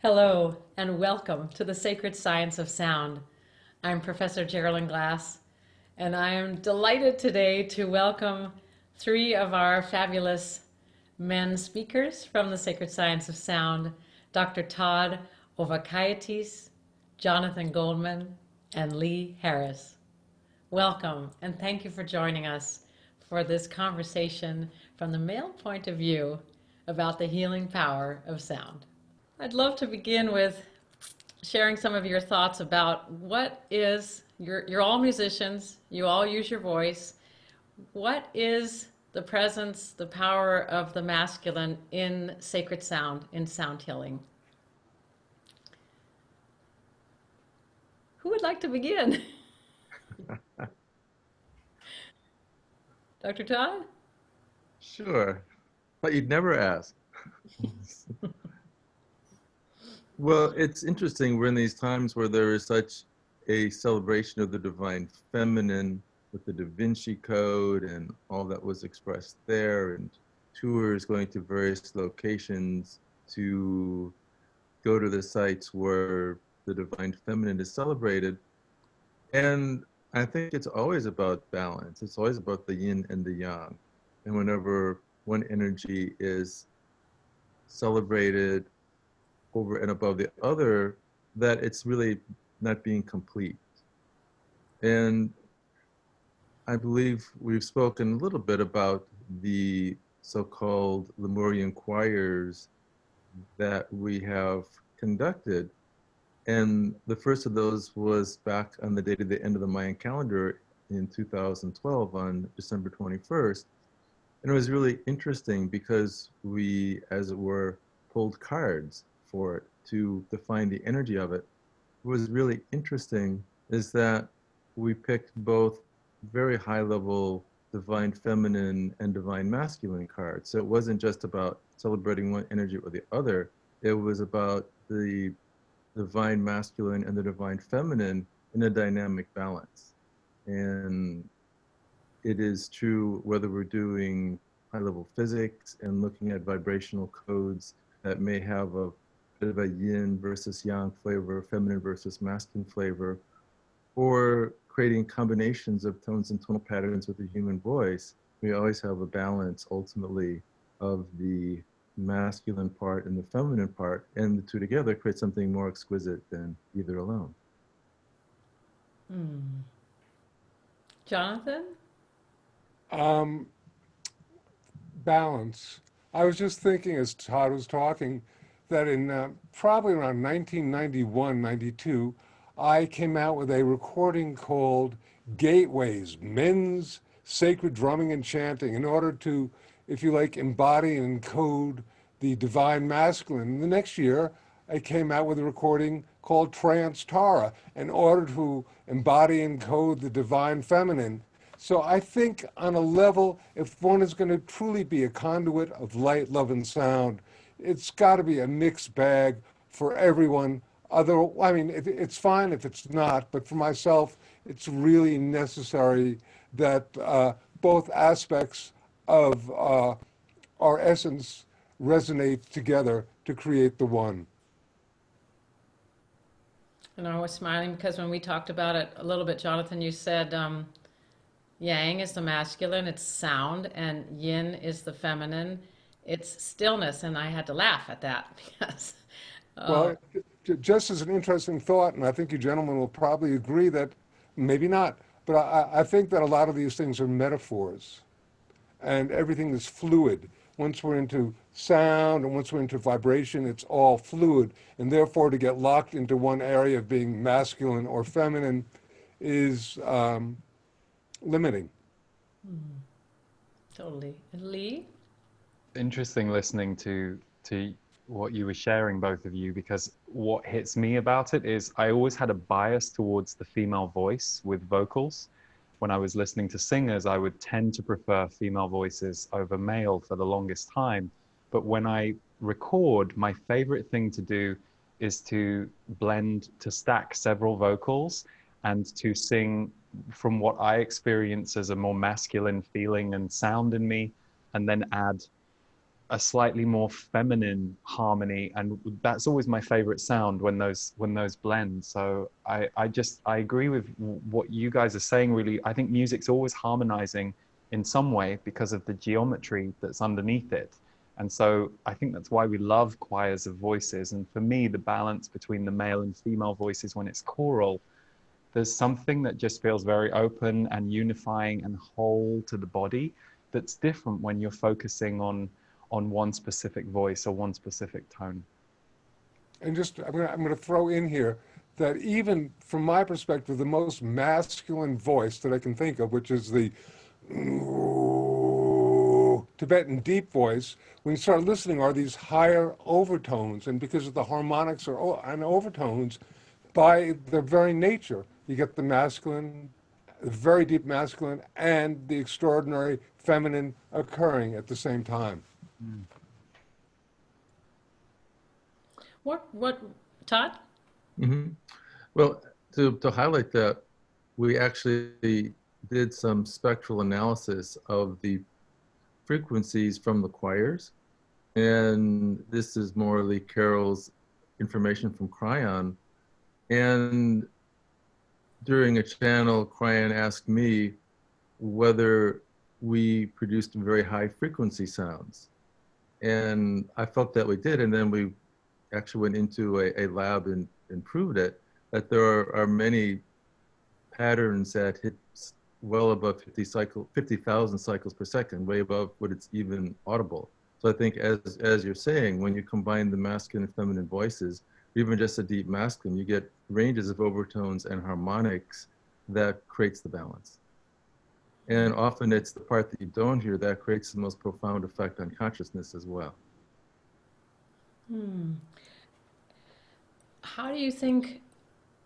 Hello, and welcome to the Sacred Science of Sound. I'm Professor Geraldine Glass, and I am delighted today to welcome three of our fabulous men speakers from the Sacred Science of Sound, Dr. Todd Ovakaitis, Jonathan Goldman, and Lee Harris. Welcome, and thank you for joining us for this conversation from the male point of view about the healing power of sound. I'd love to begin with sharing some of your thoughts about what is, you're all musicians, you all use your voice. What is the presence, the power of the masculine in sacred sound, in sound healing? Who would like to begin? Dr. Todd? Sure, but you'd never ask. Well, it's interesting. We're in these times where there is such a celebration of the divine feminine with the Da Vinci Code and all that was expressed there, and tours going to various locations to go to the sites where the divine feminine is celebrated. And I think it's always about balance. It's always about the yin and the yang. And whenever one energy is celebrated over and above the other, that it's really not being complete. And I believe we've spoken a little bit about the so-called Lemurian choirs that we have conducted. And the first of those was back on the date of the end of the Mayan calendar in 2012 on December 21st. And it was really interesting because we, as it were, pulled cards for it to define the energy of it. What was really interesting is that we picked both very high level divine feminine and divine masculine cards. So it wasn't just about celebrating one energy or the other, it was about the divine masculine and the divine feminine in a dynamic balance. And it is true whether we're doing high level physics and looking at vibrational codes that may have a bit of a yin versus yang flavor, feminine versus masculine flavor, or creating combinations of tones and tonal patterns with the human voice. We always have a balance ultimately of the masculine part and the feminine part, and the two together create something more exquisite than either alone. Jonathan? Balance. I was just thinking as Todd was talking that in probably around 1991, 92, I came out with a recording called Gateways, Men's Sacred Drumming and Chanting, in order to, if you like, embody and encode the divine masculine. And the next year, I came out with a recording called Trance Tara in order to embody and code the divine feminine. So I think on a level, if one is going to truly be a conduit of light, love, and sound, it's got to be a mixed bag for everyone. I mean, it's fine if it's not, but for myself, it's really necessary that both aspects of our essence resonate together to create the one. And I was smiling because when we talked about it a little bit, Jonathan, you said yang is the masculine, it's sound, and yin is the feminine, it's stillness. And I had to laugh at that because, Well, just as an interesting thought, and I think you gentlemen will probably agree that maybe not, but I think that a lot of these things are metaphors and everything is fluid. Once we're into sound and once we're into vibration, it's all fluid. And therefore, to get locked into one area of being masculine or feminine is limiting. totally. And Lee? Interesting listening to what you were sharing, both of you, because what hits me about it is I always had a bias towards the female voice with vocals. When I was listening to singers, I would tend to prefer female voices over male for the longest time. But when I record, my favorite thing to do is to blend, to stack several vocals and to sing from what I experience as a more masculine feeling and sound in me, and then add a slightly more feminine harmony, and that's always my favorite sound when those blend. So I agree with what you guys are saying. Really, I think music's always harmonizing in some way because of the geometry that's underneath it. And so I think that's why we love choirs of voices. And for me, the balance between the male and female voices when it's choral, there's something that just feels very open and unifying and whole to the body that's different when you're focusing on one specific voice or one specific tone. And just, I'm going to throw in here that even from my perspective, the most masculine voice that I can think of, which is the Tibetan deep voice, when you start listening, are these higher overtones. And because of the harmonics and overtones, by their very nature, you get the masculine, the very deep masculine, and the extraordinary feminine occurring at the same time. What, Todd? Hmm. Well, to highlight that, we actually did some spectral analysis of the frequencies from the choirs. And this is Morley Carroll's information from Cryon. And during a channel, Cryon asked me whether we produced very high frequency sounds. And I felt that we did. And then we actually went into a lab and proved it, that there are many patterns that hit well above 50,000 cycles per second, way above what it's even audible. So I think as you're saying, when you combine the masculine and feminine voices, even just a deep masculine, you get ranges of overtones and harmonics that creates the balance. And often it's the part that you don't hear that creates the most profound effect on consciousness as well. How do you think,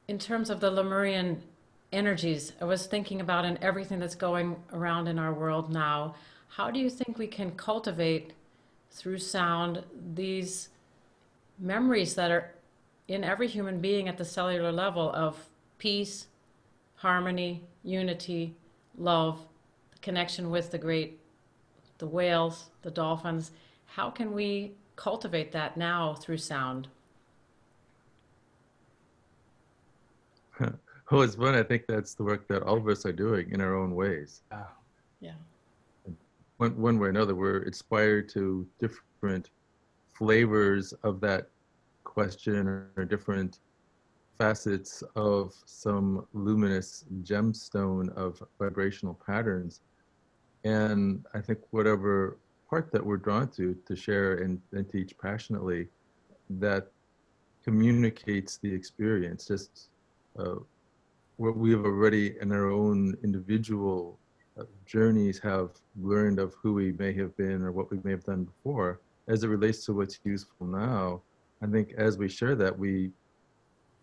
in terms of the Lemurian energies, I was thinking about in everything that's going around in our world now, how do you think we can cultivate through sound these memories that are in every human being at the cellular level of peace, harmony, unity, love, the connection with the whales, the dolphins? How can we cultivate that now through sound? Oh, it's fun. I think that's the work that all of us are doing in our own ways. Yeah. One way or another, we're inspired to different flavors of that question or different facets of some luminous gemstone of vibrational patterns. And I think whatever part that we're drawn to share and teach passionately, that communicates the experience. Just what we have already in our own individual journeys have learned of who we may have been or what we may have done before. As it relates to what's useful now, I think as we share that, we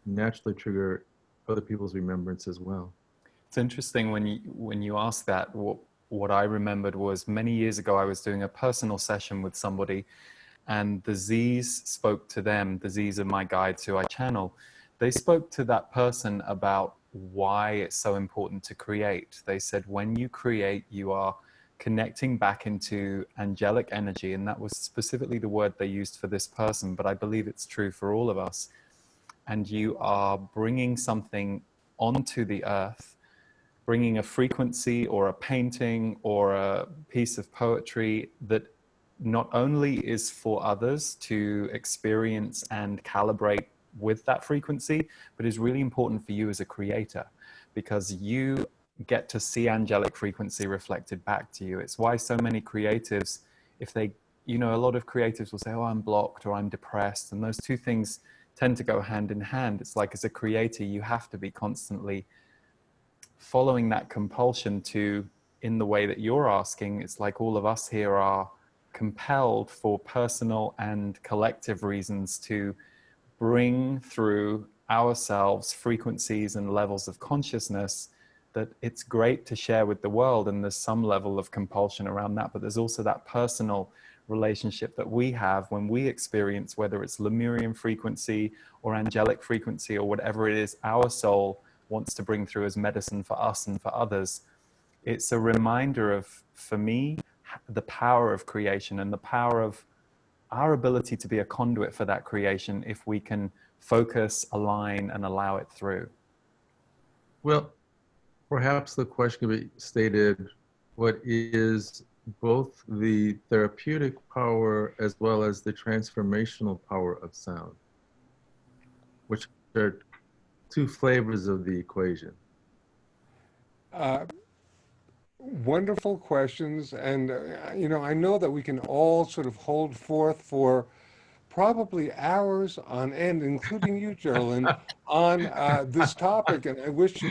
naturally trigger other people's remembrance as well. It's interesting when you ask that. What I remembered was many years ago I was doing a personal session with somebody, and the Z's spoke to them. The Z's are my guides who I channel. They spoke to that person about why it's so important to create. They said when you create, you are connecting back into angelic energy, and that was specifically the word they used for this person, but I believe it's true for all of us. And you are bringing something onto the earth, bringing a frequency or a painting or a piece of poetry that not only is for others to experience and calibrate with that frequency, but is really important for you as a creator, because you get to see angelic frequency reflected back to you. It's why so many creatives, if they, a lot of creatives will say, oh, I'm blocked or I'm depressed. And those two things tend to go hand in hand. It's like as a creator, you have to be constantly following that compulsion to, in the way that you're asking, it's like all of us here are compelled for personal and collective reasons to bring through ourselves frequencies and levels of consciousness that it's great to share with the world. And there's some level of compulsion around that, but there's also that personal relationship that we have when we experience, whether it's Lemurian frequency or angelic frequency or whatever it is our soul wants to bring through as medicine for us and for others. It's a reminder of, for me, the power of creation and the power of our ability to be a conduit for that creation if we can focus, align, and allow it through. Well, perhaps the question could be stated, what is both the therapeutic power as well as the transformational power of sound, which are two flavors of the equation? Wonderful questions. And, I know that we can all sort of hold forth for probably hours on end, including you, Geraldine, on this topic. And I wish,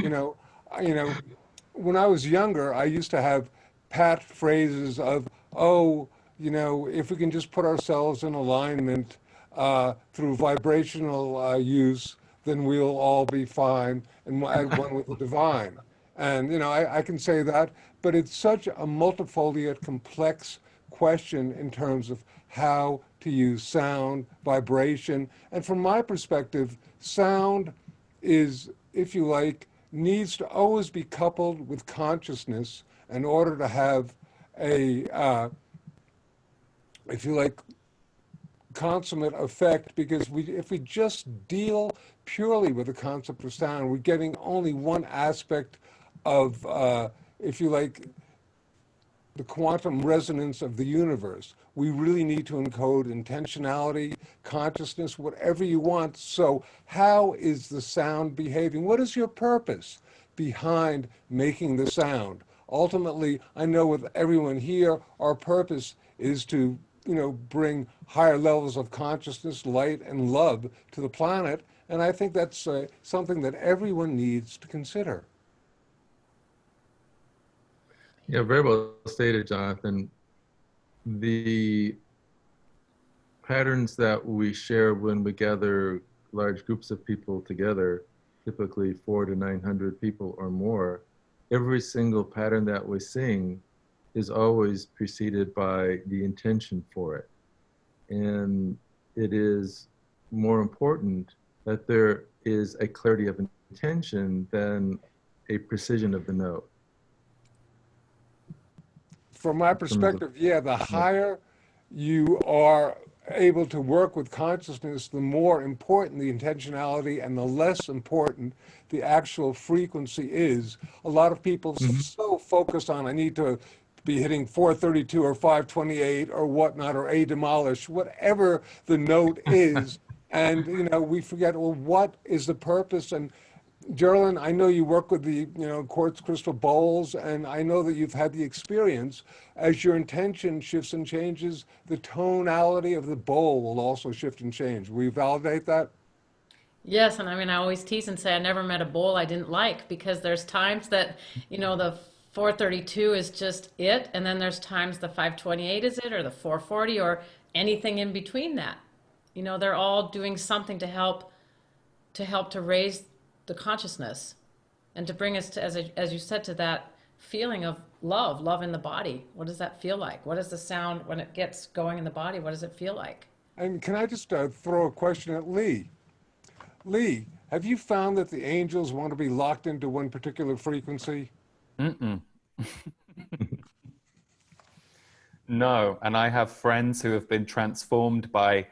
when I was younger, I used to have pat phrases of, oh, if we can just put ourselves in alignment through vibrational use, then we'll all be fine and at one with the divine. And, I can say that, but it's such a multifoliate, complex question in terms of how to use sound, vibration. And from my perspective, sound is, if you like, needs to always be coupled with consciousness in order to have a, if you like, consummate effect, because if we just deal purely with the concept of sound, we're getting only one aspect of, if you like, the quantum resonance of the universe. We really need to encode intentionality, consciousness, whatever you want. So how is the sound behaving? What is your purpose behind making the sound? Ultimately, I know with everyone here, our purpose is to, bring higher levels of consciousness, light, and love to the planet. And I think that's something that everyone needs to consider. Yeah, very well stated, Jonathan. The patterns that we share when we gather large groups of people together, typically 400 to 900 people or more, every single pattern that we sing is always preceded by the intention for it. And it is more important that there is a clarity of intention than a precision of the note. From my perspective, yeah, the higher you are able to work with consciousness, the more important the intentionality and the less important the actual frequency is. A lot of people so focused on, I need to be hitting 432 or 528 or whatnot, or A demolish, whatever the note is. And, we forget, well, what is the purpose? And Geraldine, I know you work with the quartz crystal bowls, and I know that you've had the experience. As your intention shifts and changes, the tonality of the bowl will also shift and change. Will you validate that? Yes, and I mean, I always tease and say I never met a bowl I didn't like, because there's times that, the 432 is just it, and then there's times the 528 is it, or the 440, or anything in between that. They're all doing something to help to raise the consciousness and to bring us to, as you said, to that feeling of love in the body. What does that feel like? What is the sound when it gets going in the body? What does it feel like? And can I just throw a question at Lee? Lee, have you found that the angels want to be locked into one particular frequency? Mm-mm. No, and I have friends who have been transformed by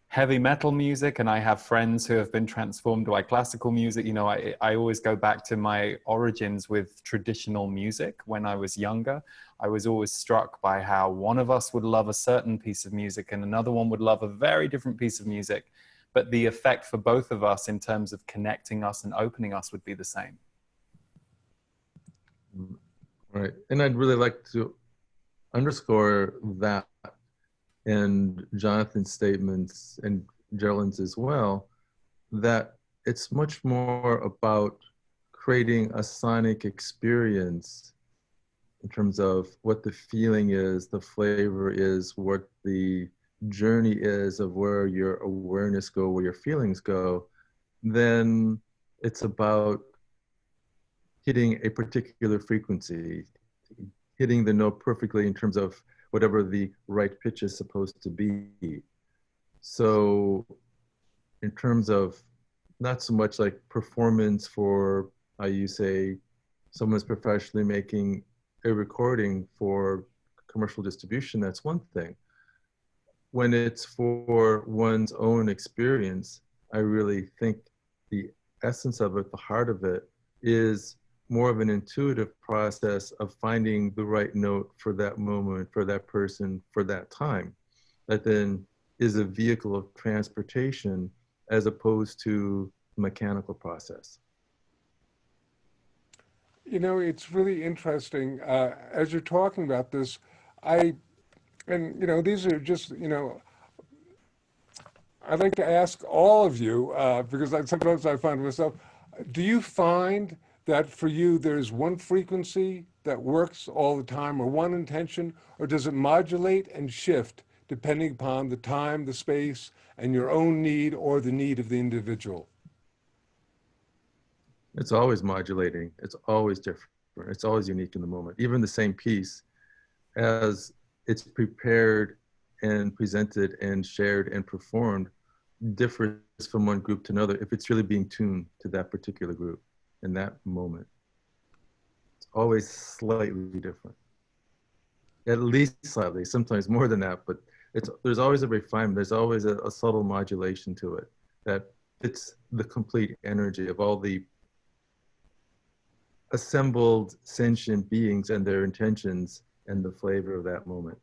heavy metal music, and I have friends who have been transformed by classical music. I always go back to my origins with traditional music. When I was younger, I was always struck by how one of us would love a certain piece of music and another one would love a very different piece of music, but the effect for both of us in terms of connecting us and opening us would be the same. Right, and I'd really like to underscore that, and Jonathan's statements and Geraldine's as well, that it's much more about creating a sonic experience in terms of what the feeling is, the flavor is, what the journey is of where your awareness go, where your feelings go, then it's about hitting a particular frequency, hitting the note perfectly in terms of whatever the right pitch is supposed to be. So in terms of not so much like performance for how you say someone's professionally making a recording for commercial distribution, that's one thing. when it's for one's own experience, I really think the essence of it, the heart of it, is more of an intuitive process of finding the right note for that moment, for that person, for that time, that then is a vehicle of transportation as opposed to a mechanical process. You know, it's really interesting. As you're talking about this, I, and you know, these are just, you know, I'd like to ask all of you, because sometimes I find myself, do you find that for you there's one frequency that works all the time or one intention, or does it modulate and shift depending upon the time, the space, and your own need or the need of the individual? It's always modulating. It's always different. It's always unique in the moment. Even the same piece, as it's prepared and presented and shared and performed, differs from one group to another if it's really being tuned to that particular group in that moment. It's always slightly different. At least slightly, sometimes more than that, but there's always a refinement. There's always a subtle modulation to it that fits the complete energy of all the assembled sentient beings and their intentions and the flavor of that moment.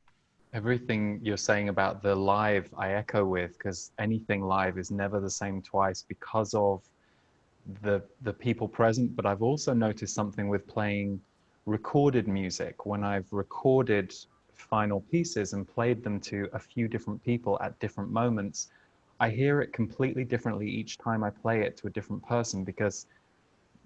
Everything you're saying about the live, I echo with, because anything live is never the same twice because of the people present. But I've also noticed something with playing recorded music. When I've recorded final pieces and played them to a few different people at different moments, I hear it completely differently each time I play it to a different person, because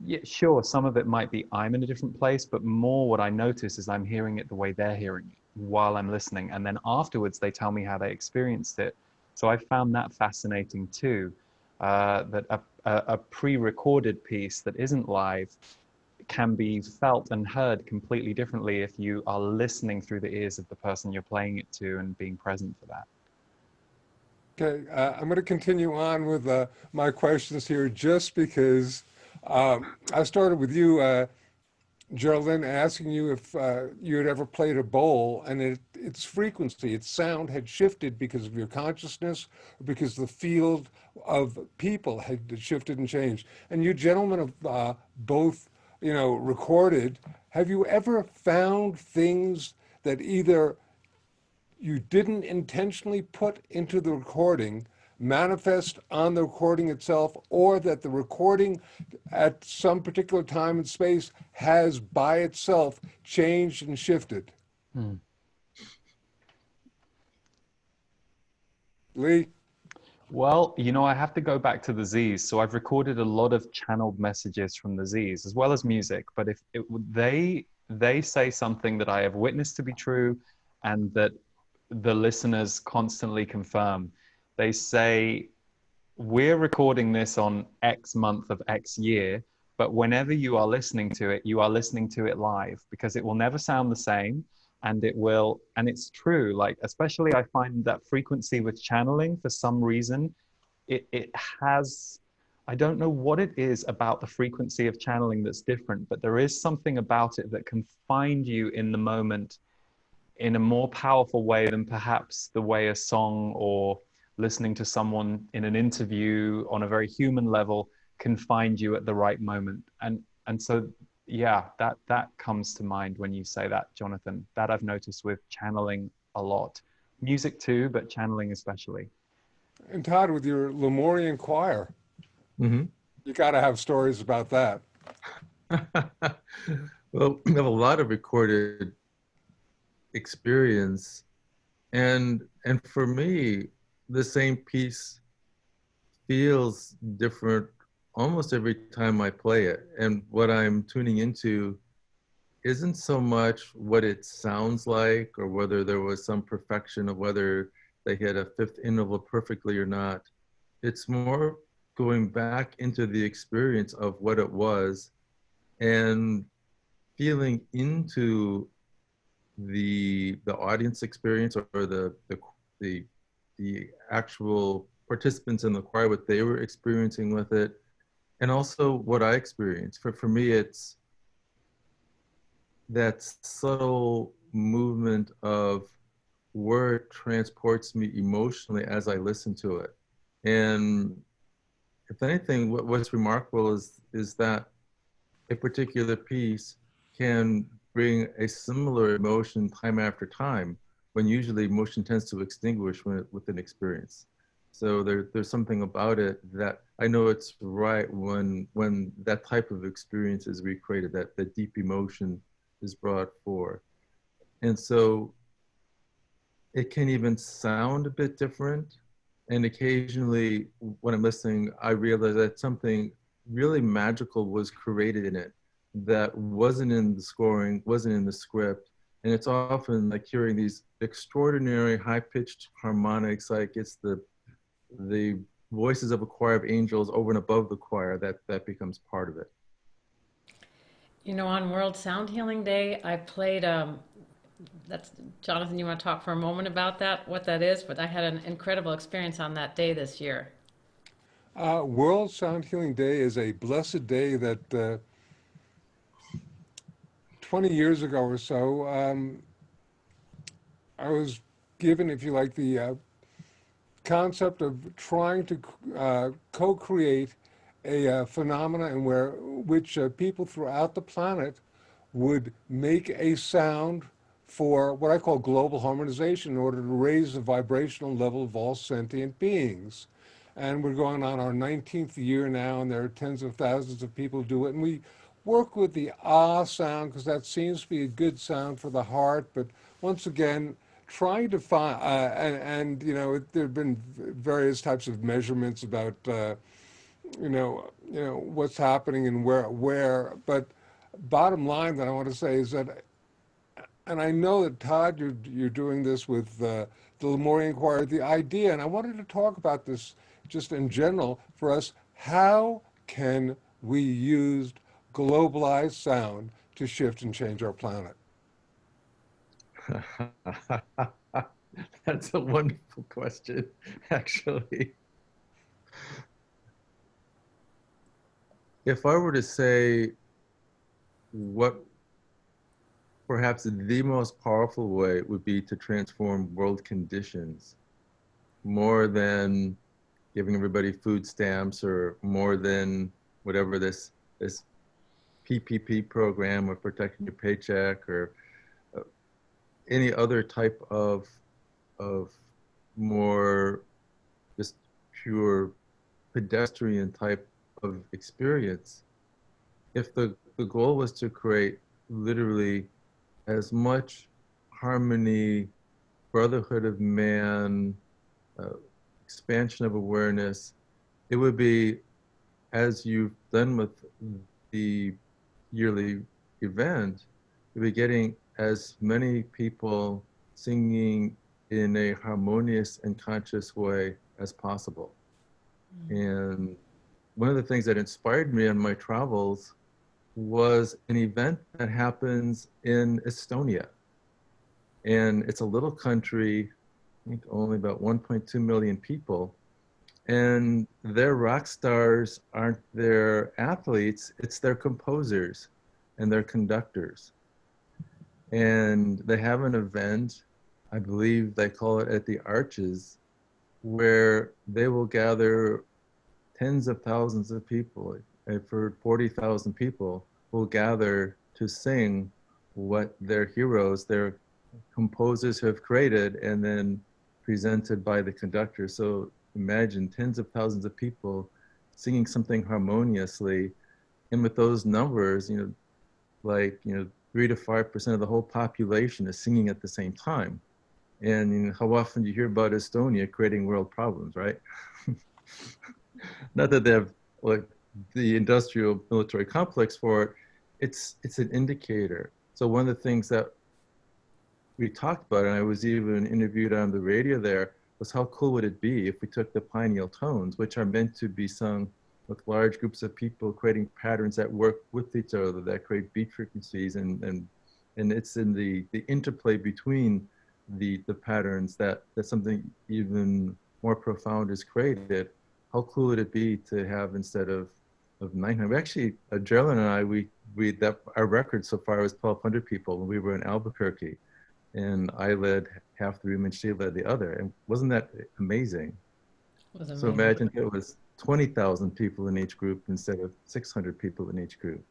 yeah, sure, some of it might be I'm in a different place, but more what I notice is I'm hearing it the way they're hearing it while I'm listening. And then afterwards, they tell me how they experienced it. So I found that fascinating too, that a pre-recorded piece that isn't live can be felt and heard completely differently if you are listening through the ears of the person you're playing it to and being present for that. Okay, I'm going to continue on with my questions here just because I started with you, Geraldine, asking you if you had ever played a bowl and its frequency, its sound had shifted because of your consciousness or because the field of people had shifted and changed. And you gentlemen have both, you know, recorded. Have you ever found things that either you didn't intentionally put into the recording manifest on the recording itself, or that the recording at some particular time and space has by itself changed and shifted? Hmm. Lee? Well, you know, I have to go back to the Z's. So I've recorded a lot of channeled messages from the Z's as well as music. But if they say something that I have witnessed to be true and that the listeners constantly confirm. They say, we're recording this on X month of X year, but whenever you are listening to it, you are listening to it live, because it will never sound the same. And it's true, like, especially I find that frequency with channeling, for some reason, it has, I don't know what it is about the frequency of channeling that's different, but there is something about it that can find you in the moment in a more powerful way than perhaps the way a song or listening to someone in an interview on a very human level can find you at the right moment. And so, yeah, that comes to mind when you say that, Jonathan. That I've noticed with channeling a lot. Music too, but channeling especially. And Todd, with your Lemurian choir, Mm-hmm. you got to have stories about that. Well, we have a lot of recorded experience, and for me, the same piece feels different almost every time I play it. And what I'm tuning into isn't so much what it sounds like or whether there was some perfection of whether they hit a fifth interval perfectly or not. It's more going back into the experience of what it was and feeling into the audience experience or the actual participants in the choir, what they were experiencing with it, and also what I experienced. For me, it's that subtle movement of word transports me emotionally as I listen to it. And if anything, what's remarkable is that a particular piece can bring a similar emotion time after time, when usually emotion tends to extinguish with an experience. So there's something about it that I know it's right when that type of experience is recreated, that the deep emotion is brought forth. And so it can even sound a bit different. And occasionally when I'm listening, I realize that something really magical was created in it that wasn't in the scoring, wasn't in the script. And it's often like hearing these extraordinary high-pitched harmonics, like it's the voices of a choir of angels over and above the choir that becomes part of it. You know, on World Sound Healing Day, I played, that's, Jonathan, you want to talk for a moment about that, what that is? But I had an incredible experience on that day this year. World Sound Healing Day is a blessed day that 20 years ago or so, I was given, if you like, the concept of trying to co-create a phenomena in which people throughout the planet would make a sound for what I call global harmonization in order to raise the vibrational level of all sentient beings. And we're going on our 19th year now, and there are tens of thousands of people who do it. And we work with the ah sound because that seems to be a good sound for the heart. But once again, trying to find, you know, there have been various types of measurements about, what's happening and where. But bottom line that I want to say is that, and I know that Todd, you're doing this with the Lemurian Choir, the idea, and I wanted to talk about this just in general for us. How can we use globalized sound to shift and change our planet? That's a wonderful question, actually. If I were to say what perhaps the most powerful way would be to transform world conditions, more than giving everybody food stamps or more than whatever this PPP program or protecting your paycheck or any other type of more just pure pedestrian type of experience. If the goal was to create literally as much harmony, brotherhood of man, expansion of awareness, it would be, as you've done with the yearly event, you'd be getting as many people singing in a harmonious and conscious way as possible. And one of the things that inspired me on my travels was an event that happens in Estonia. And it's a little country, I think only about 1.2 million people. And their rock stars aren't their athletes, it's their composers and their conductors. And they have an event, I believe they call it at the Arches, where they will gather tens of thousands of people. I've heard 40,000 people will gather to sing what their heroes, their composers have created and then presented by the conductor. So imagine tens of thousands of people singing something harmoniously. And with those numbers, 3 to 5% of the whole population is singing at the same time. And how often do you hear about Estonia creating world problems, right? Not that they have like the industrial military complex for it. It's an indicator. So one of the things that we talked about, and I was even interviewed on the radio there, was how cool would it be if we took the pineal tones, which are meant to be sung with large groups of people, creating patterns that work with each other, that create beat frequencies, and it's in the interplay between the patterns that something even more profound is created. How cool would it be to have, instead of 900, we actually, Geraldine and I, we that our record so far was 1,200 people when we were in Albuquerque. and I led half the room and she led the other. And wasn't that amazing? It was So amazing. imagine if it was 20,000 people in each group instead of 600 people in each group.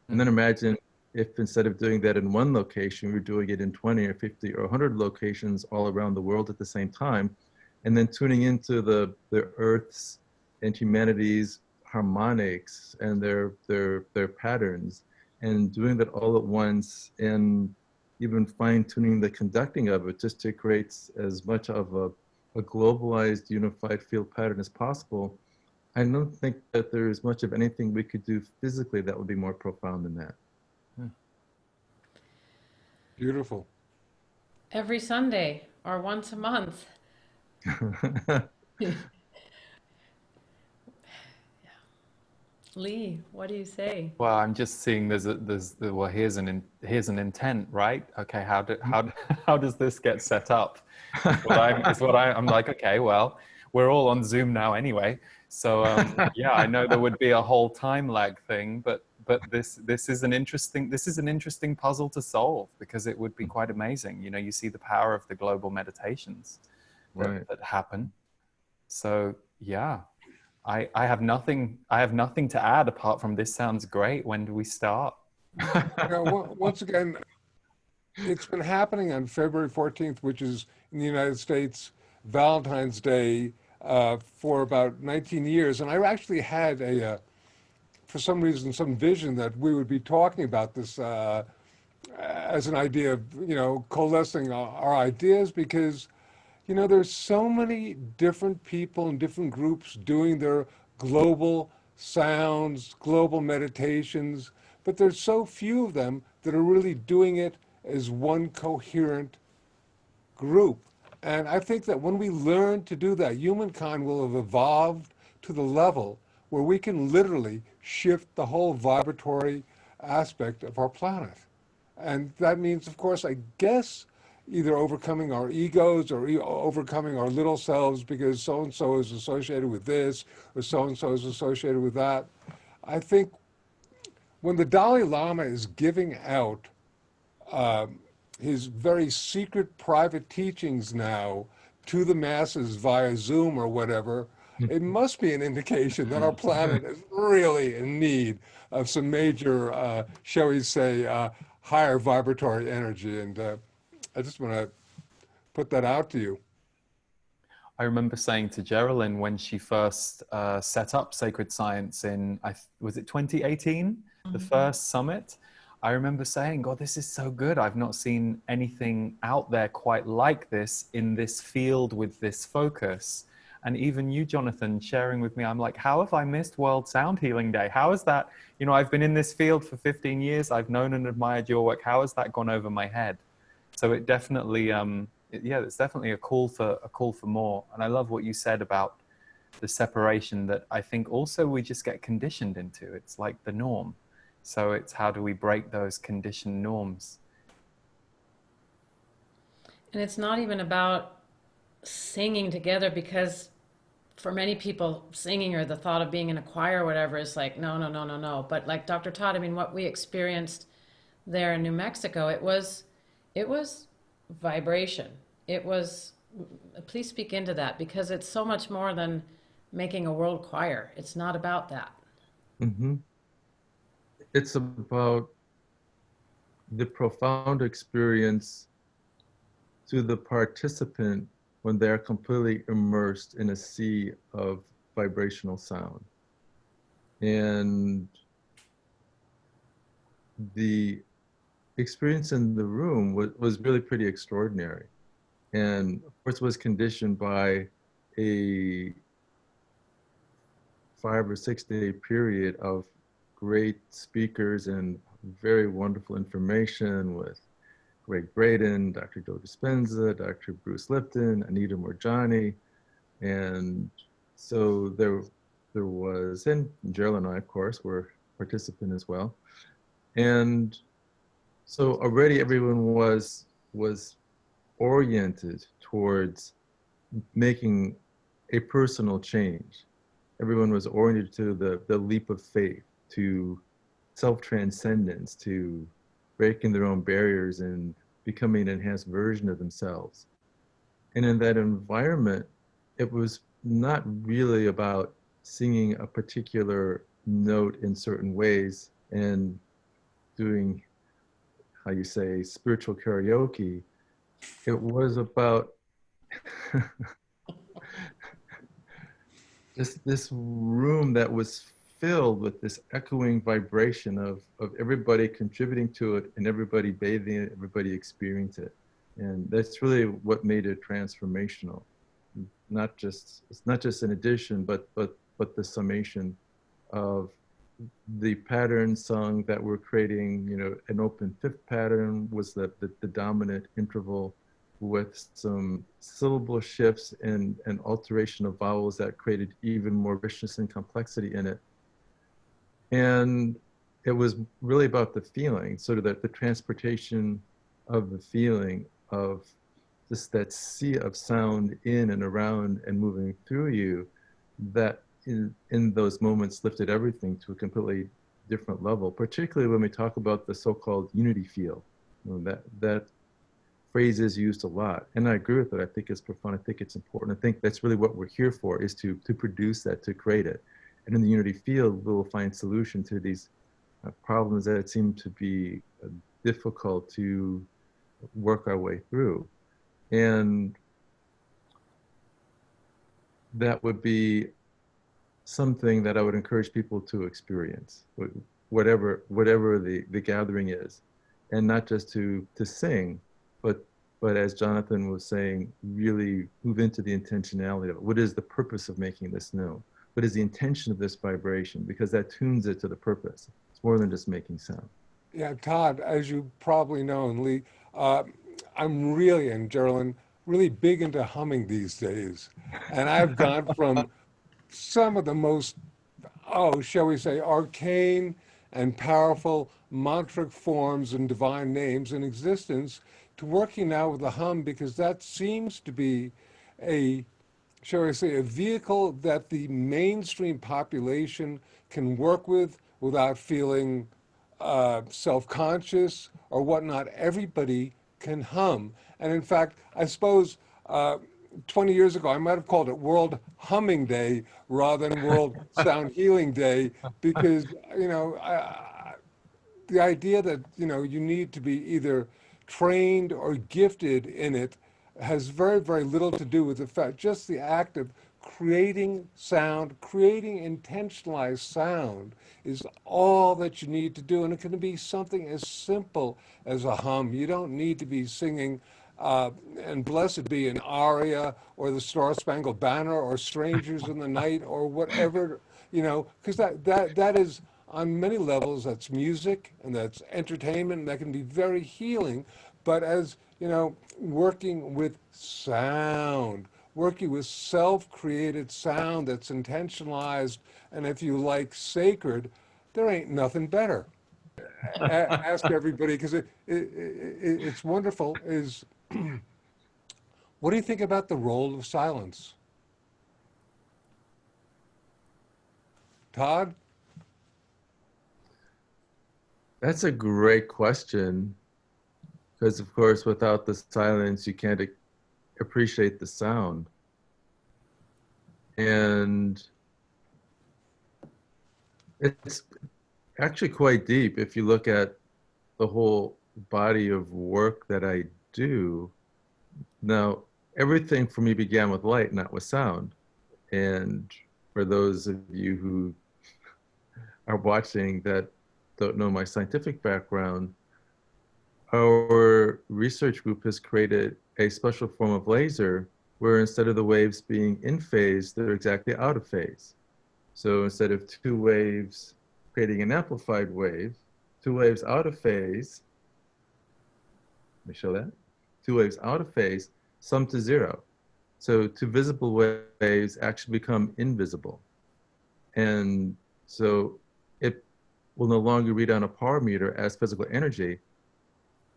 And then imagine if instead of doing that in one location, we're doing it in 20 or 50 or 100 locations all around the world at the same time, and then tuning into the Earth's and humanity's harmonics and their patterns, and doing that all at once, and even fine tuning the conducting of it just to create as much of a globalized unified field pattern as possible. I don't think that there is much of anything we could do physically that would be more profound than that. Beautiful. Every Sunday or once a month. Lee, what do you say? Well, I'm just seeing well, here's an intent, right? Okay, how does this get set up? I'm like, okay, well, we're all on Zoom now anyway, so yeah, I know there would be a whole time lag thing, but this is an interesting puzzle to solve, because it would be quite amazing. You know, you see the power of the global meditations Right. that happen. So yeah. I have nothing to add apart from this sounds great. When do we start? Once again, it's been happening on February 14th, which is in the United States Valentine's Day, for about 19 years. And I actually had for some reason, some vision that we would be talking about this as an idea of, coalescing our ideas, because there's so many different people and different groups doing their global sounds, global meditations, but there's so few of them that are really doing it as one coherent group. And I think that when we learn to do that, humankind will have evolved to the level where we can literally shift the whole vibratory aspect of our planet. And that means, of course, I guess, either overcoming our egos or overcoming our little selves, because so-and-so is associated with this or so-and-so is associated with that. I think when the Dalai Lama is giving out his very secret private teachings now to the masses via Zoom or whatever, it must be an indication that our planet is really in need of some major, shall we say, higher vibratory energy. And I just want to put that out to you. I remember saying to Geraldine when she first set up Sacred Science in, was it 2018, the first summit? I remember saying, God, this is so good. I've not seen anything out there quite like this in this field with this focus. And even you, Jonathan, sharing with me, I'm like, how have I missed World Sound Healing Day? How is that? You know, I've been in this field for 15 years. I've known and admired your work. How has that gone over my head? So it definitely, it's definitely a call for more. And I love what you said about the separation that I think also we just get conditioned into. It's like the norm. So it's how do we break those conditioned norms? And it's not even about singing together, because for many people, singing or the thought of being in a choir or whatever is like, no, no, no, no, no. But like Dr. Todd, I mean, what we experienced there in New Mexico, it was vibration. It was, please speak into that, because it's so much more than making a world choir. It's not about that. Mm-hmm. It's about the profound experience to the participant when they're completely immersed in a sea of vibrational sound. And the experience in the room was really pretty extraordinary. And of course was conditioned by a 5 or 6 day period of great speakers and very wonderful information with Greg Braden, Dr. Joe Dispenza, Dr. Bruce Lipton, Anita Moorjani. And so there was, and Gerald and I, of course, were participant as well. And so already everyone was oriented towards making a personal change. Everyone was oriented to the leap of faith, to self-transcendence, to breaking their own barriers and becoming an enhanced version of themselves. And in that environment, it was not really about singing a particular note in certain ways and doing, how you say, spiritual karaoke. It was about this room that was filled with this echoing vibration of everybody contributing to it and everybody bathing it, everybody experiencing it. And that's really what made it transformational. It's not just an addition, but the summation of the pattern song that we're creating. You know, an open fifth pattern was the dominant interval, with some syllable shifts and alteration of vowels that created even more richness and complexity in it. And it was really about the feeling, sort of the transportation of the feeling of just that sea of sound in and around and moving through you, that in those moments lifted everything to a completely different level, particularly when we talk about the so-called unity field. You know, that phrase is used a lot, and I agree with it. I think it's profound. I think it's important. I think that's really what we're here for, is to produce that, to create it. And in the unity field, we'll find solution to these problems that seem to be difficult to work our way through. And that would be something that I would encourage people to experience, whatever the gathering is, and not just to sing, but as Jonathan was saying, really move into the intentionality of it. What is the purpose of making this known? What is the intention of this vibration? Because that tunes it to the purpose. It's more than just making sound. Yeah, Todd, as you probably know, and Lee, I'm really, and Geraldine, really big into humming these days. And I've gone from some of the most, oh, shall we say, arcane and powerful mantric forms and divine names in existence to working now with the hum, because that seems to be a, shall I say, a vehicle that the mainstream population can work with without feeling self-conscious or whatnot. Everybody can hum. And in fact, I suppose 20 years ago, I might have called it World Humming Day rather than World Sound Healing Day, because, you know, the idea that, you know, you need to be either trained or gifted in it has very, very little to do with the fact, just the act of creating sound, creating intentionalized sound is all that you need to do. And it can be something as simple as a hum. You don't need to be singing and blessed be an aria or the Star Spangled Banner or Strangers in the Night or whatever, you know, because that is on many levels, that's music and that's entertainment, and that can be very healing. But as you know, working with sound, working with self-created sound that's intentionalized, and if you like, sacred, there ain't nothing better. Ask everybody, because it's wonderful. Is what do you think about the role of silence, Todd? That's a great question, because of course, without the silence, you can't appreciate the sound. And it's actually quite deep if you look at the whole body of work that I do. Now, everything for me began with light, not with sound. And for those of you who are watching that don't know my scientific background, our research group has created a special form of laser where instead of the waves being in phase, they're exactly out of phase. So instead of two waves creating an amplified wave, two waves out of phase, let me show that, two waves out of phase, sum to zero. So two visible waves actually become invisible. And so it will no longer read on a power meter as physical energy,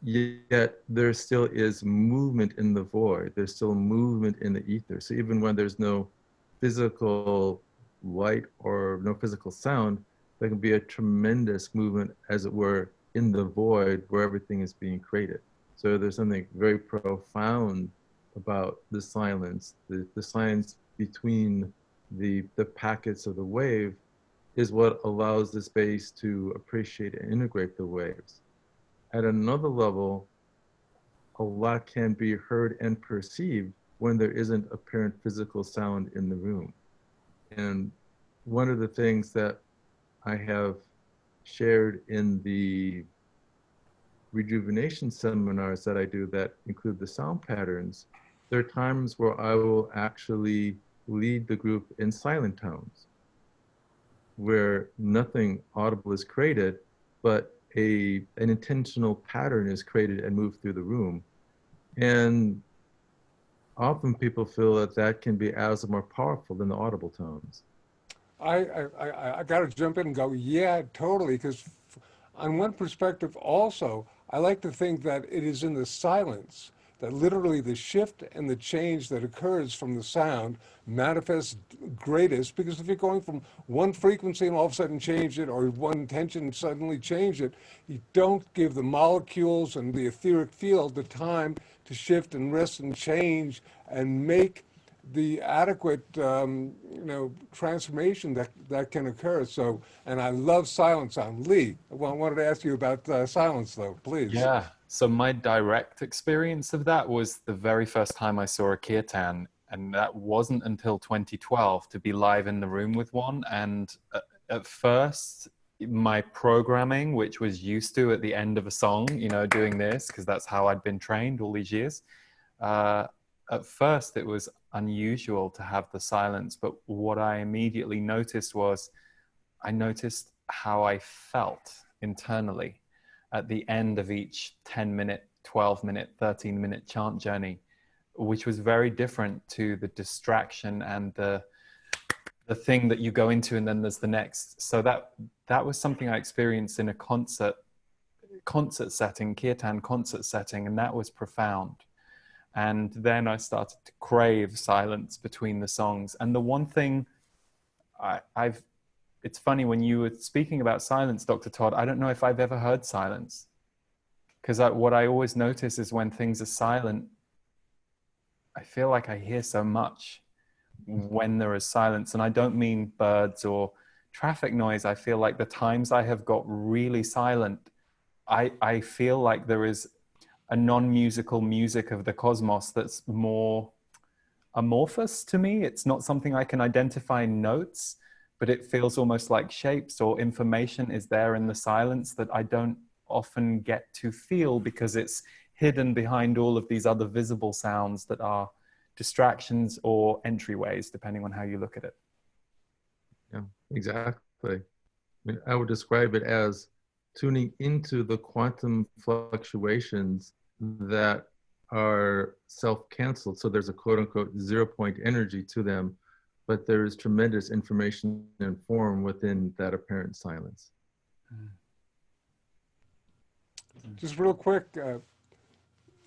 yet there still is movement in the void. There's still movement in the ether. So even when there's no physical light or no physical sound, there can be a tremendous movement, as it were, in the void where everything is being created. So there's something very profound about the silence. The silence between the packets of the wave is what allows the space to appreciate and integrate the waves. At another level, a lot can be heard and perceived when there isn't apparent physical sound in the room. And one of the things that I have shared in the rejuvenation seminars that I do that include the sound patterns, there are times where I will actually lead the group in silent tones, where nothing audible is created, but an intentional pattern is created and moved through the room. And often people feel that that can be as more powerful than the audible tones. I got to jump in and go, yeah, totally. Because on one perspective, also, I like to think that it is in the silence that literally the shift and the change that occurs from the sound manifests greatest. Because if you're going from one frequency and all of a sudden change it, or one tension and suddenly change it, you don't give the molecules and the etheric field the time to shift and rest and change and make the adequate transformation that can occur. So, and I love silent sound. Lee, I wanted to ask you about silence, though, please. Yeah. So my direct experience of that was the very first time I saw a kirtan, and that wasn't until 2012 to be live in the room with one. And at first, my programming, which was used to at the end of a song, doing this, because that's how I'd been trained all these years. At first, it was unusual to have the silence, but what I immediately noticed was I noticed how I felt internally at the end of each 10-minute, 12-minute, 13-minute chant journey, which was very different to the distraction and the thing that you go into and then there's the next. So that was something I experienced in a concert setting, kirtan concert setting, and that was profound. And then I started to crave silence between the songs. And the one thing it's funny, when you were speaking about silence, Dr. Todd, I don't know if I've ever heard silence. Because what I always notice is when things are silent, I feel like I hear so much when there is silence. And I don't mean birds or traffic noise. I feel like the times I have got really silent, I feel like there is a non-musical music of the cosmos that's more amorphous to me. It's not something I can identify in notes, but it feels almost like shapes or information is there in the silence that I don't often get to feel because it's hidden behind all of these other visible sounds that are distractions or entryways, depending on how you look at it. Yeah, exactly. I would describe it as tuning into the quantum fluctuations that are self-canceled. So there's a quote unquote 0-point energy to them, but there is tremendous information and form within that apparent silence. Just real quick,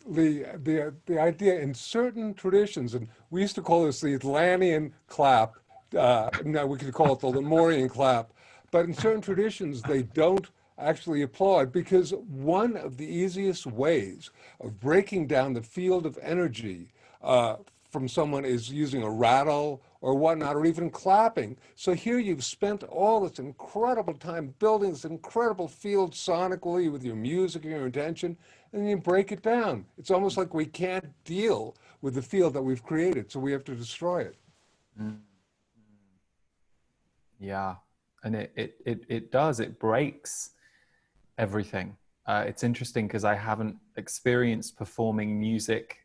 the idea in certain traditions, and we used to call this the Atlantean clap, now we could call it the Lemurian clap, but in certain traditions they don't actually applaud, because one of the easiest ways of breaking down the field of energy from someone is using a rattle or whatnot, or even clapping. So here you've spent all this incredible time building this incredible field sonically with your music and your intention, and then you break it down. It's almost like we can't deal with the field that we've created, so we have to destroy it. Yeah, and it does, it breaks everything. It's interesting because I haven't experienced performing music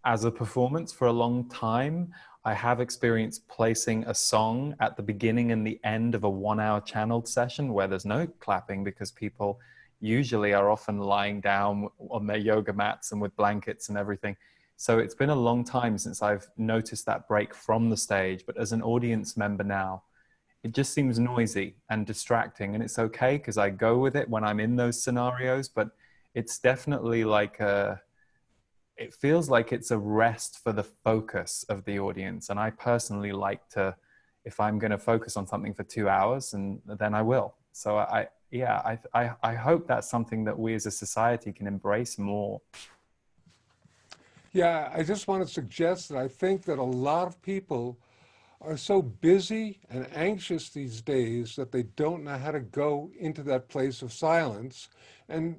as a performance for a long time. I have experienced placing a song at the beginning and the end of a 1-hour channeled session where there's no clapping, because people usually are often lying down on their yoga mats and with blankets and everything. So it's been a long time since I've noticed that break from the stage. But as an audience member now, it just seems noisy and distracting, and it's okay because I go with it when I'm in those scenarios, but it's definitely like it feels like it's a rest for the focus of the audience. And I personally like to, if I'm going to focus on something for 2 hours, and then I will. So I hope that's something that we as a society can embrace more. Yeah, I just want to suggest that I think that a lot of people are so busy and anxious these days that they don't know how to go into that place of silence. And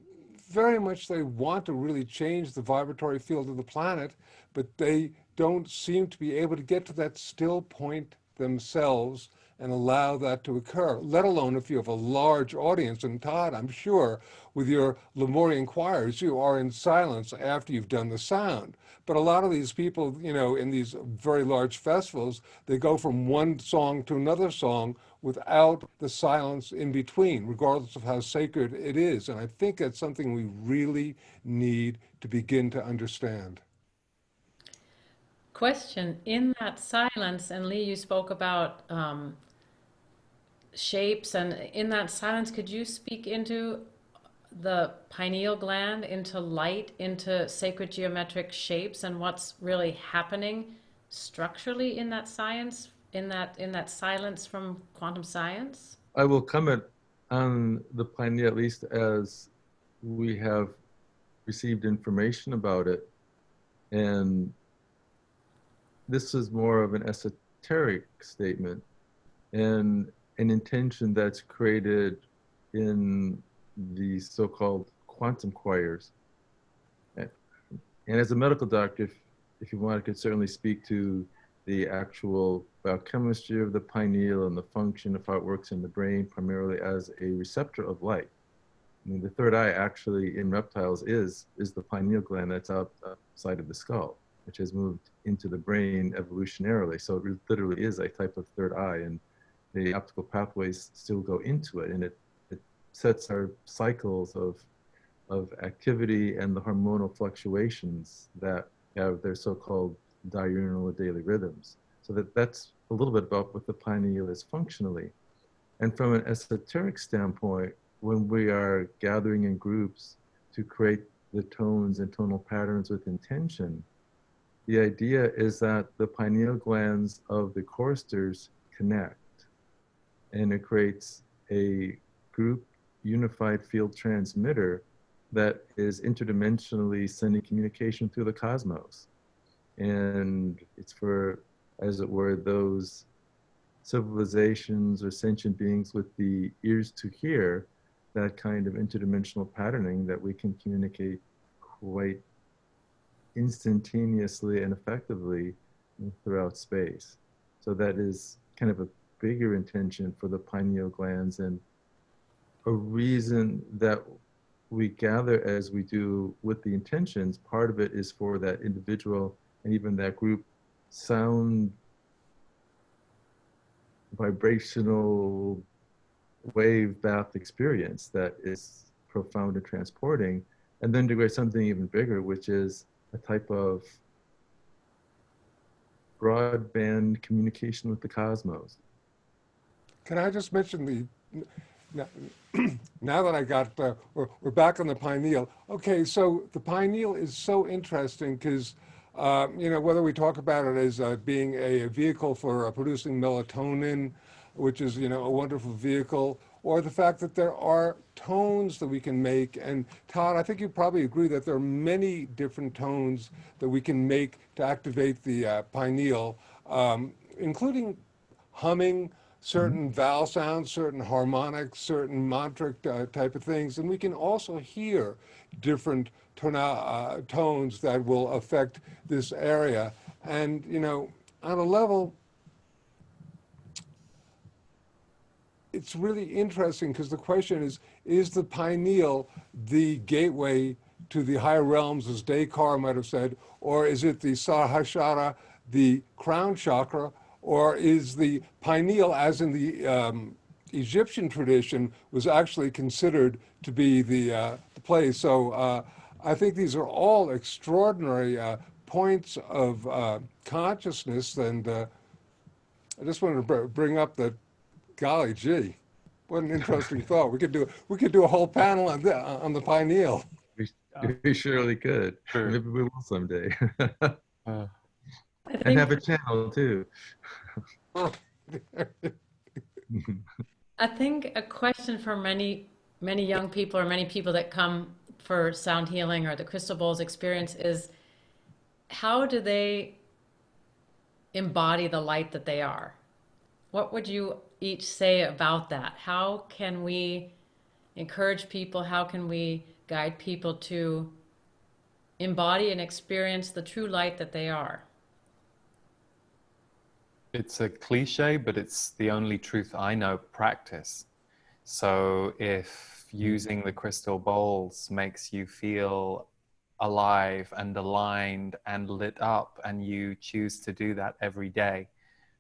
very much they want to really change the vibratory field of the planet, but they don't seem to be able to get to that still point themselves and allow that to occur, let alone if you have a large audience. And Todd, I'm sure with your Lemurian choirs, you are in silence after you've done the sound. But a lot of these people, you know, in these very large festivals, they go from one song to another song without the silence in between, regardless of how sacred it is. And I think that's something we really need to begin to understand. Question, in that silence, and Lee, you spoke about shapes, and in that silence, could you speak into the pineal gland, into light, into sacred geometric shapes, and what's really happening structurally in that science, in that silence from quantum science? I will comment on the pineal at least as we have received information about it. And this is more of an esoteric statement and an intention that's created in the so-called quantum choirs. And as a medical doctor, if you want, I could certainly speak to the actual biochemistry of the pineal and the function of how it works in the brain, primarily as a receptor of light. I mean, the third eye actually in reptiles is the pineal gland that's outside of the skull, which has moved into the brain evolutionarily. So it literally is a type of third eye, and the optical pathways still go into it, and it sets our cycles of activity and the hormonal fluctuations that have their so-called diurnal or daily rhythms. So that's a little bit about what the pineal is functionally. And from an esoteric standpoint, when we are gathering in groups to create the tones and tonal patterns with intention, the idea is that the pineal glands of the choristers connect, and it creates a group unified field transmitter that is interdimensionally sending communication through the cosmos. And it's for, as it were, those civilizations or sentient beings with the ears to hear that kind of interdimensional patterning that we can communicate quite instantaneously and effectively throughout space. So that is kind of a bigger intention for the pineal glands, and a reason that we gather as we do with the intentions. Part of it is for that individual and even that group sound vibrational wave bath experience that is profound and transporting, and then to create something even bigger, which is a type of broadband communication with the cosmos. Can I just mention now, now that I got, we're back on the pineal. Okay, so the pineal is so interesting because, you know, whether we talk about it as being a vehicle for producing melatonin, which is, you know, a wonderful vehicle, or the fact that there are tones that we can make. And Todd, I think you probably agree that there are many different tones that we can make to activate the pineal, including humming, certain vowel sounds, certain harmonics, certain mantric type of things. And we can also hear different tones that will affect this area. And, you know, on a level, it's really interesting because the question is the pineal the gateway to the higher realms, as Descartes might have said, or is it the Sahasrara, the crown chakra, or is the pineal, as in the Egyptian tradition, was actually considered to be the place? So I think these are all extraordinary points of consciousness, and I just wanted to bring up that. Golly gee, what an interesting thought. We could do a whole panel on the pineal. We surely could. True. Maybe we will someday. Uh, I And think have a channel too. I think a question for many young people or many people that come for sound healing or the crystal bowls experience is, how do they embody the light that they are? What would you each say about that? How can we encourage people? How can we guide people to embody and experience the true light that they are? It's a cliche, but it's the only truth I know. Practice. So if using the crystal bowls makes you feel alive and aligned and lit up, and you choose to do that every day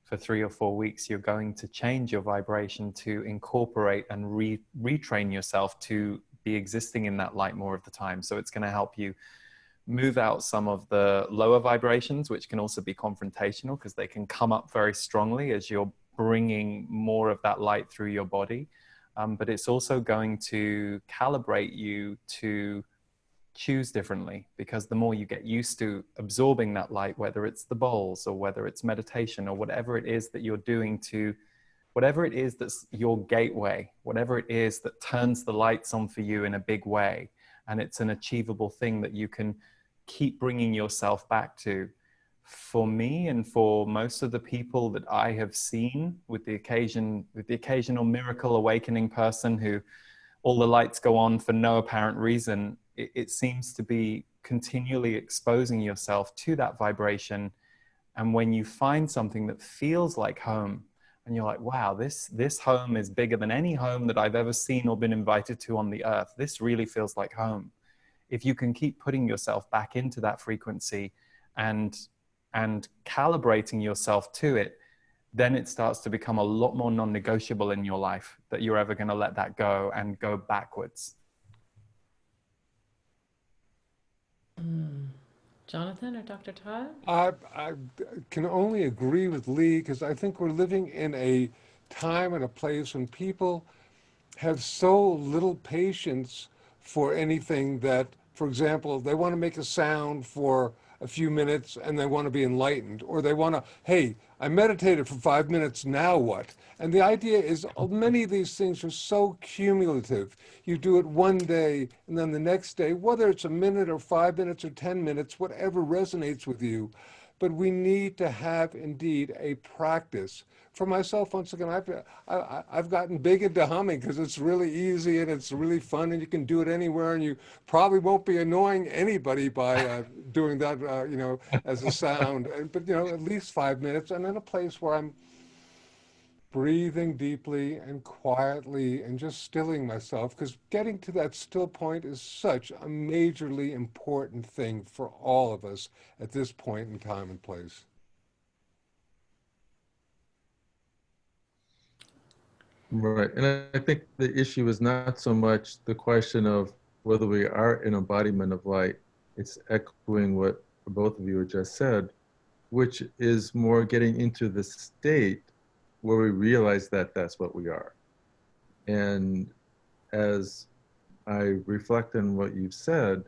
for 3 or 4 weeks, you're going to change your vibration to incorporate and retrain yourself to be existing in that light more of the time. So it's going to help you move out some of the lower vibrations, which can also be confrontational because they can come up very strongly as you're bringing more of that light through your body. But it's also going to calibrate you to choose differently, because the more you get used to absorbing that light, whether it's the bowls or whether it's meditation or whatever it is that you're doing, to whatever it is that's your gateway, whatever it is that turns the lights on for you in a big way, and it's an achievable thing that you can keep bringing yourself back to. For me, and for most of the people that I have seen, with the occasional miracle awakening person who all the lights go on for no apparent reason, it seems to be continually exposing yourself to that vibration. And when you find something that feels like home, and you're like, wow, this home is bigger than any home that I've ever seen or been invited to on the earth. This really feels like home. If you can keep putting yourself back into that frequency and calibrating yourself to it, then it starts to become a lot more non-negotiable in your life that you're ever going to let that go and go backwards. Jonathan or Dr. Todd? I can only agree with Lee, because I think we're living in a time and a place when people have so little patience for anything that, for example, they want to make a sound for a few minutes and they want to be enlightened, or they want to, hey, I meditated for 5 minutes, now what? And the idea is, many of these things are so cumulative. You do it one day, and then the next day, whether it's a minute or 5 minutes or 10 minutes, whatever resonates with you. But we need to have indeed a practice. For myself, once again, I've gotten big into humming because it's really easy and it's really fun, and you can do it anywhere, and you probably won't be annoying anybody by doing that, as a sound. But at least 5 minutes, and in a place where I'm breathing deeply and quietly and just stilling myself, because getting to that still point is such a majorly important thing for all of us at this point in time and place. Right. And I think the issue is not so much the question of whether we are an embodiment of light. It's echoing what both of you just said, which is more getting into the state where we realize that that's what we are. And as I reflect on what you've said,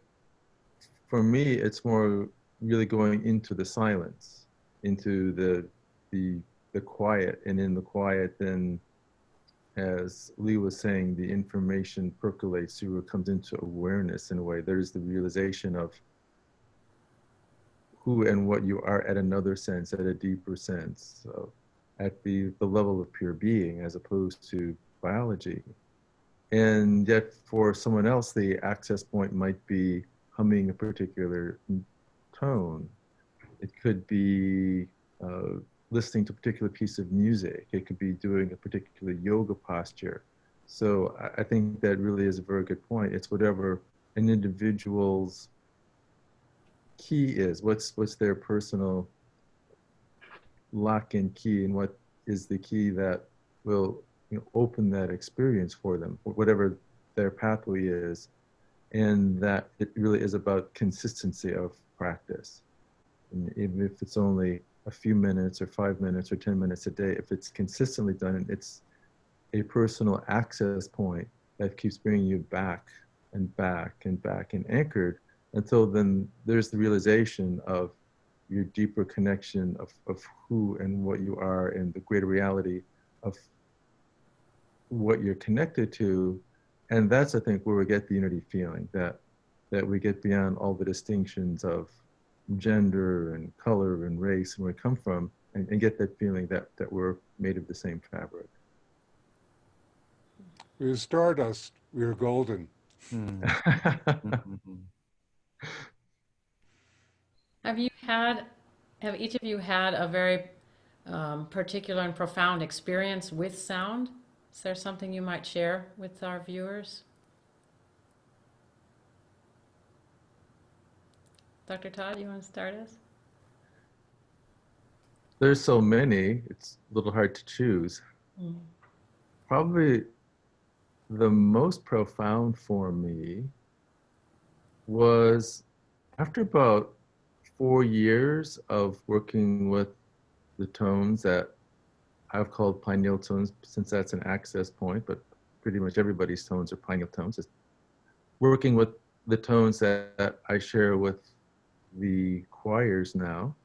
for me, it's more really going into the silence, into the quiet, and in the quiet, then, as Lee was saying, the information percolates through, it comes into awareness in a way. There's the realization of who and what you are at another sense, at a deeper sense, so at the level of pure being as opposed to biology. And yet for someone else, the access point might be humming a particular tone. It could be listening to a particular piece of music. It could be doing a particular yoga posture. So I think that really is a very good point. It's whatever an individual's key is, what's their personal lock and key, and what is the key that will open that experience for them, whatever their pathway is. And that it really is about consistency of practice. And even if it's only a few minutes or 5 minutes or 10 minutes a day, if it's consistently done, and it's a personal access point that keeps bringing you back and back and back and anchored, until then there's the realization of your deeper connection of who and what you are, and the greater reality of what you're connected to. And that's, I think, where we get the unity feeling, that we get beyond all the distinctions of gender and color and race and where we come from, and get that feeling that we're made of the same fabric. We are stardust. We are golden. Mm. Mhm. Have you had, have each of you had a very particular and profound experience with sound? Is there something you might share with our viewers? Dr. Todd, you want to start us? There's so many, it's a little hard to choose. Mm. Probably the most profound for me was after about 4 years of working with the tones that I've called pineal tones, since that's an access point, but pretty much everybody's tones are pineal tones. Just working with the tones that I share with the choirs now,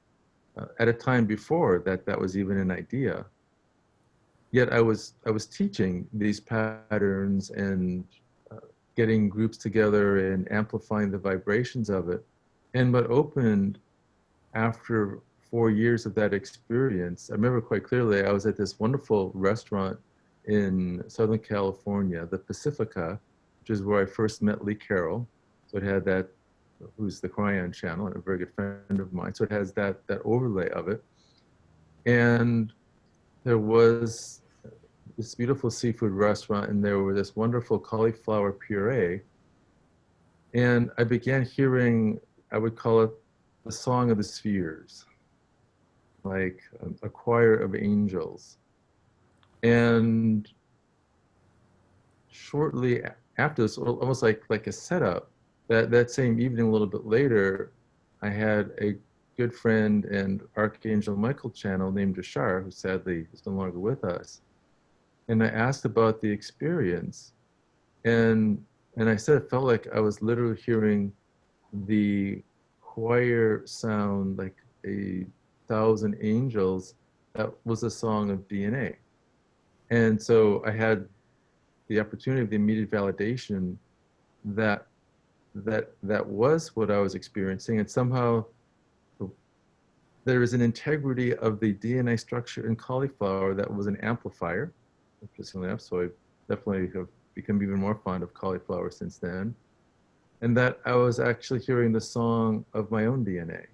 at a time before that was even an idea. Yet I was teaching these patterns and getting groups together and amplifying the vibrations of it. And what opened after 4 years of that experience, I remember quite clearly, I was at this wonderful restaurant in Southern California, the Pacifica, which is where I first met Lee Carroll. So it had that, who's the Cryon Channel, and a very good friend of mine. So it has that overlay of it. And there was this beautiful seafood restaurant, and there was this wonderful cauliflower puree. And I began hearing, I would call it the song of the spheres, like a choir of angels. And shortly after this, almost like a setup, that same evening, a little bit later, I had a good friend and Archangel Michael channel named Ashar, who sadly is no longer with us. And I asked about the experience. And I said it felt like I was literally hearing the choir sound like 1,000 angels. That was a song of DNA. And so I had the opportunity of the immediate validation that was what I was experiencing. And somehow there is an integrity of the DNA structure in cauliflower that was an amplifier, interestingly enough. So I definitely have become even more fond of cauliflower since then. And that I was actually hearing the song of my own DNA,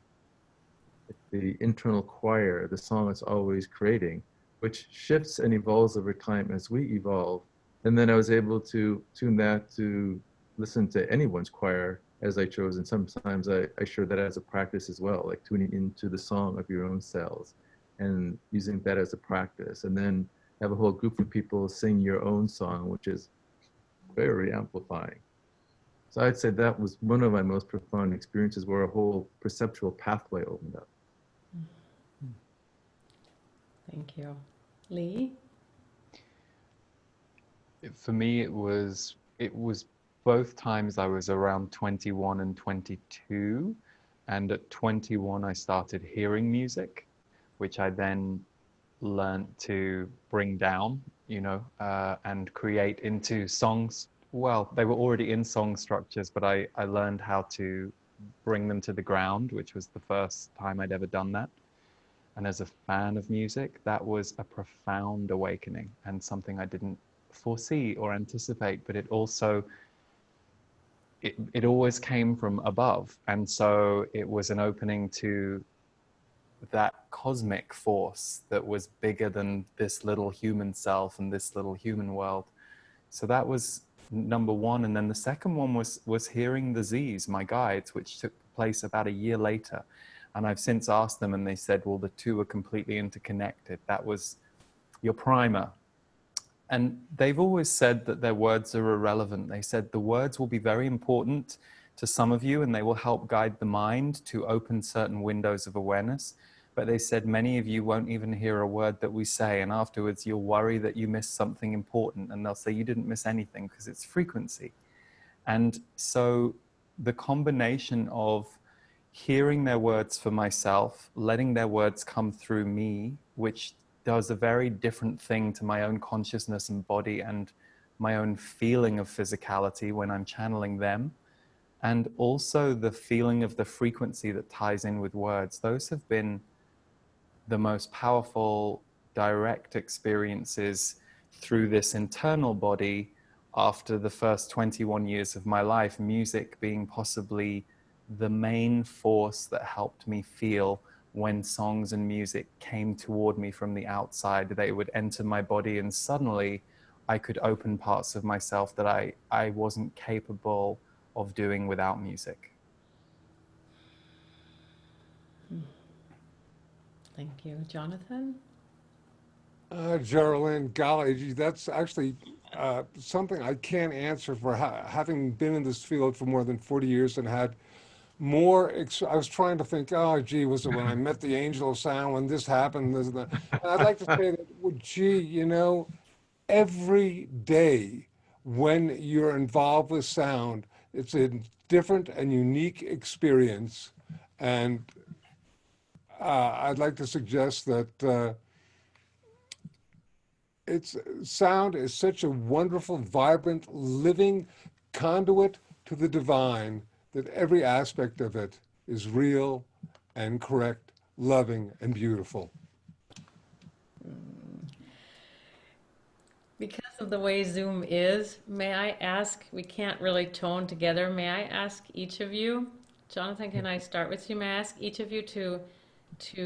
the internal choir, the song it's always creating, which shifts and evolves over time as we evolve. And then I was able to tune that to listen to anyone's choir as I chose. And sometimes I share that as a practice as well, like tuning into the song of your own cells and using that as a practice. And then have a whole group of people sing your own song, which is very amplifying. So I'd say that was one of my most profound experiences, where a whole perceptual pathway opened up. Thank you. Lee? For me, it was both times I was around 21 and 22. And at 21, I started hearing music, which I then learned to bring down, and create into songs. Well, they were already in song structures, but I learned how to bring them to the ground, which was the first time I'd ever done that. And as a fan of music, that was a profound awakening and something I didn't foresee or anticipate, but it also, it always came from above. And so it was an opening to that cosmic force that was bigger than this little human self and this little human world. So that was number one. And then the second one was hearing the Z's, my guides, which took place about a year later. And I've since asked them, and they said, well, the two are completely interconnected. That was your primer. And they've always said that their words are irrelevant. They said the words will be very important to some of you, and they will help guide the mind to open certain windows of awareness. But they said many of you won't even hear a word that we say, and afterwards you'll worry that you missed something important, and they'll say you didn't miss anything because it's frequency. And so the combination of hearing their words for myself, letting their words come through me, which does a very different thing to my own consciousness and body and my own feeling of physicality when I'm channeling them. and also the feeling of the frequency that ties in with words. Those have been the most powerful direct experiences through this internal body after the first 21 years of my life, music being possibly the main force that helped me feel when songs and music came toward me from the outside. They would enter my body and suddenly I could open parts of myself that I wasn't capable of doing without music. Thank you. Jonathan? Geraldine, golly, gee, that's actually something I can't answer for having been in this field for more than 40 years and had more. I was trying to think, oh, gee, was it when I met the angel of sound, when this happened? This and that. And I'd like to say that, well, gee, you know, every day when you're involved with sound, it's a different and unique experience. And I'd like to suggest that. It's sound is such a wonderful, vibrant, living conduit to the divine that every aspect of it is real and correct, loving and beautiful. Because of the way Zoom is, may I ask, we can't really tone together, may I ask each of you, Jonathan, can I start with you? May I ask each of you to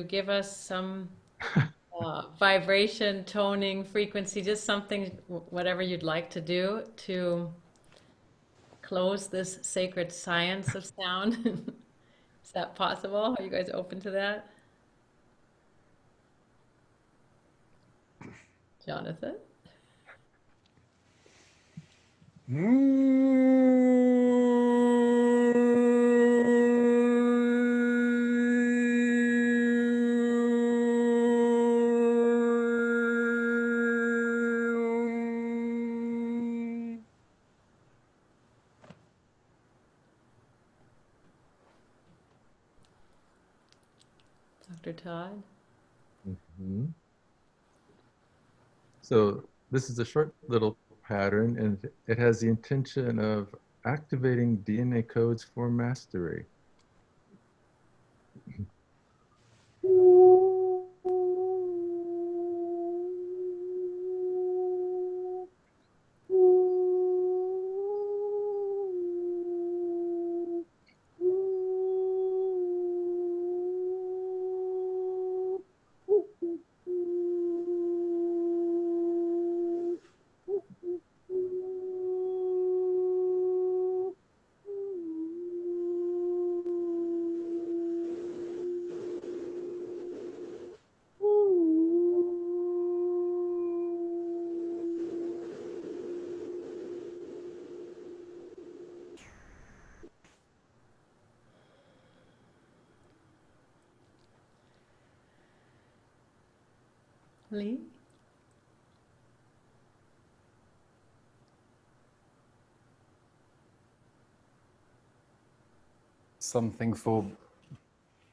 give us some vibration, toning, frequency, just something, whatever you'd like to do to close this sacred science of sound? Is that possible? Are you guys open to that? Jonathan? Dr. Todd? Mhm. So this is a short little pattern, and it has the intention of activating DNA codes for mastery. Lee? Something for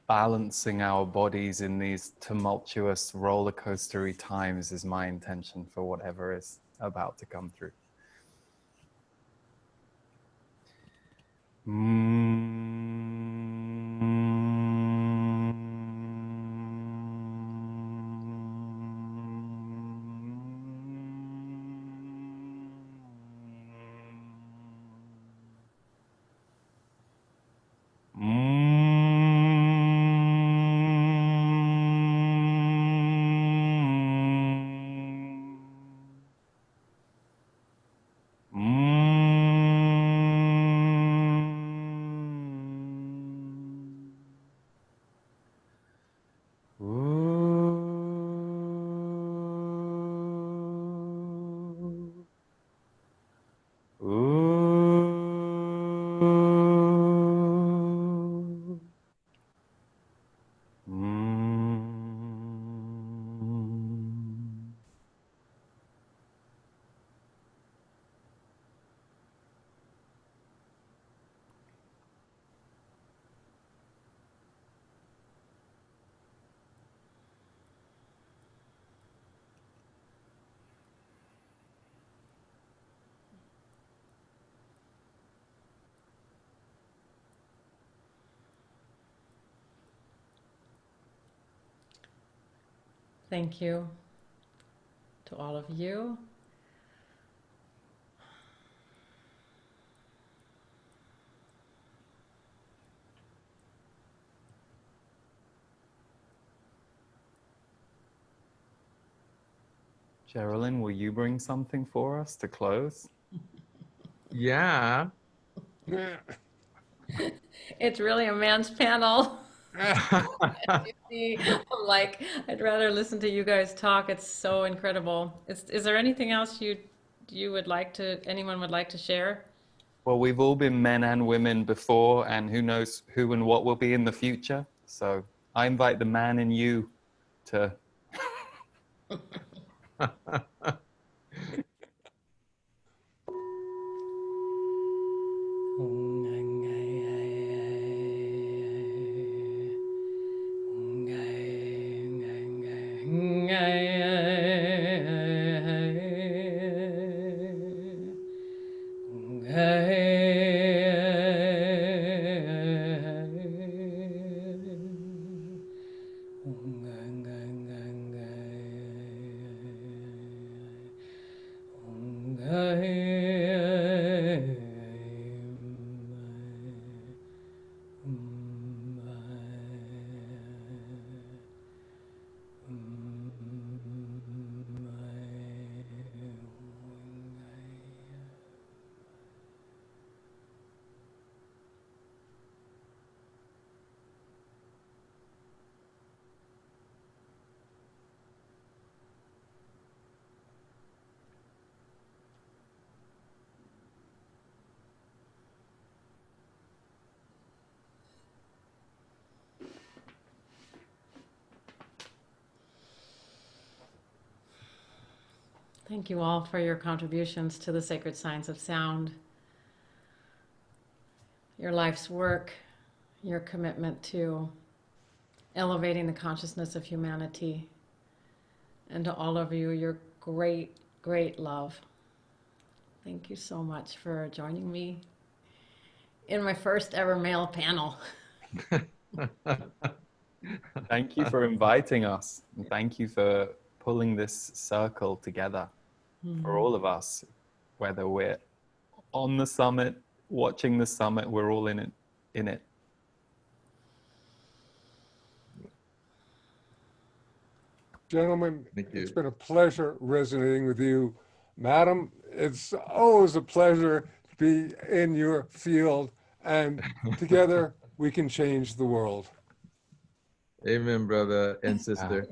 balancing our bodies in these tumultuous roller coastery times is my intention for whatever is about to come through. Thank you to all of you. Geraldine, will you bring something for us to close? Yeah. It's really a man's panel. I'm like, I'd rather listen to you guys talk. It's so incredible. Is there anything else you would like to, anyone would like to share? Well, we've all been men and women before, and who knows who and what will be in the future. So I invite the man in you to. Thank you all for your contributions to the sacred science of sound, your life's work, your commitment to elevating the consciousness of humanity, and to all of you, your great, great love. Thank you so much for joining me in my first ever male panel. Thank you for inviting us. And thank you for pulling this circle together for all of us, whether we're on the summit, watching the summit, we're all in it. Gentlemen, Thank you. it's been a pleasure resonating with you. Madam, it's always a pleasure to be in your field, and together we can change the world. Amen, brother and sister.